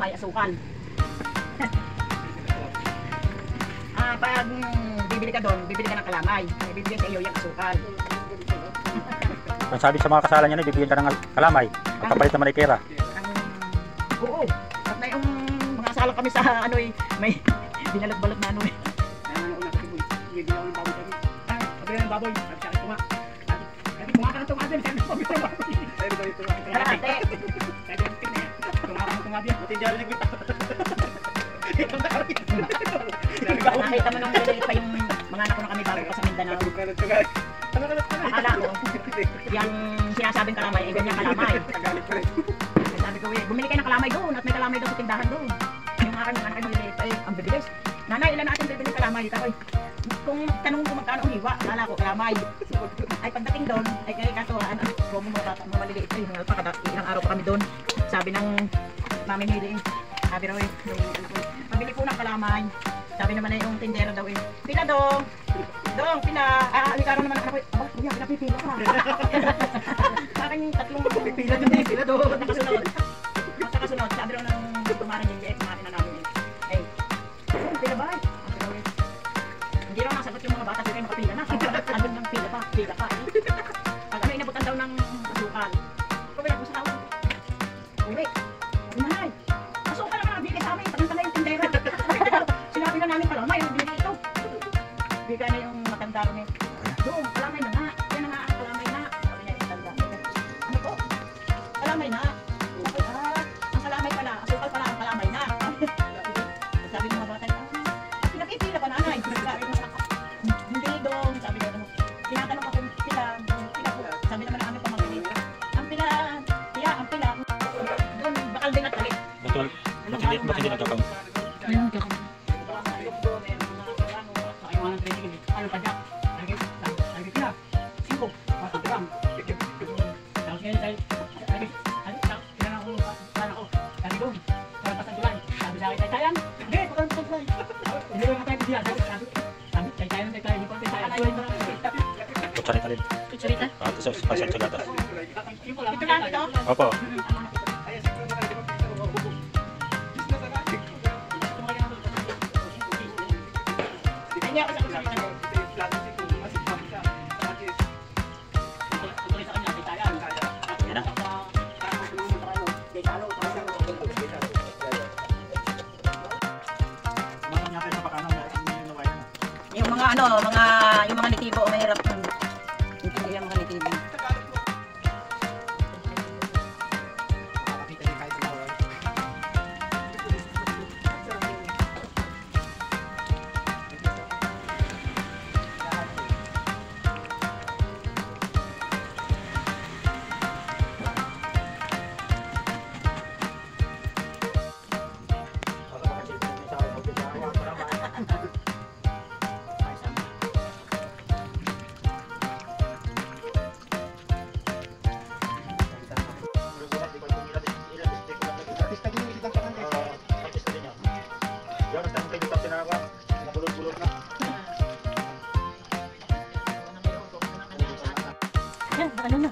ay asukal. Pag bibili ka doon, bibili ka ng kalamay. Ay, bibili sa iyo yung asukal. Ang sabi sa mga kasalan niya, bibigyan ka ng kalamay. Pagkapalit naman ay pera. Oo. At na yung mga asalang kami sa ano eh, may binalot-balot na ano eh. Una kasi bibili ako ng baboy kami. Pabili ng baboy. Sabi sa akin, tunga. Sabi, tunga ka ng tunga din. Sabi, pabili ng baboy. Sabi, tunga ka ng tunga din. Tunga ka ng tunga din. Buti dyan rin nakita mo nung nililiit pa yung mga anak ko na kami bago pa sa Mindanao. Akala ko, yung sinasabing kalamay ay ganyan kalamay. Sabi ko, bumili kayo ng kalamay doon at may kalamay doon sa tindahan doon. Yung aking mga anak ay nililiit pa ang bibilis. Nanay, ilan natin bibili kalamay? Tapos, kung tanong ko magkano ang hiwa, akala ko kalamay. Ay pagdating doon, ay kaya katuwaan, kung maliliit ay hingal pa, ilang araw pa kami doon. Sabi ng mamimili, sabi raw eh, pabili po ng kalamay. Sabi naman na yung tindero daw eh, pila dong, pila, ikaw naman ako, kuya, pinapipila ka. Sa akin yung tatlong pipila dun eh, pila dong, magkakasunod, sabi raw ng tumaran yung liit, kumain na namin eh. Pila ba eh? Hindi raw nasagot yung mga bata, hindi kayo makapila na. Andun ng pila pa eh. Pag ano, inabutan daw ng asukal. Kuya, gusto tawag. Uwi, inahay. Asukal naman ang bigay sa amin, pagkantala yung tindero. Sinabi na namin kalamay, ang binigay ito. Bigay na yung matanda rin eh. Doon, kalamay na nga. Yan na nga ang kalamay na. Sabi niya yung matanda. Ano po? Kalamay na. Ang kalamay pala, asukal pala ang kalamay na. Sabi ng mga bata, pinakipila pa nanay. Hindi doon. Sabi niya, tinatanong ako pila po. Sabi naman ng aming pamangkin. Ang pila, tiya, ang pila. Doon, bakal din at talit. Ba't hindi nagkakang? Ayun, kakang. Ano pa dyan? Lagi pila. 5. 4 gram. Tapos ngayon tayo. Kailan ako para ko. Sabi doon. Para pasandulan. Sabi sa akin, tayo-tayan. Hindi, pasandulan. Hindi ko tayo biya. Sabi, tayo-tayan. Hindi ko tayo-tayan. Kutsarita rin. Kutsarita? Ito sa pasyan sa gatas. Ito lang ito? Opo. Hindi ako sa kusama. Yung mga ano, yung mga nitibo, mahirap hindi yung mga nitibo. Yan, ano na?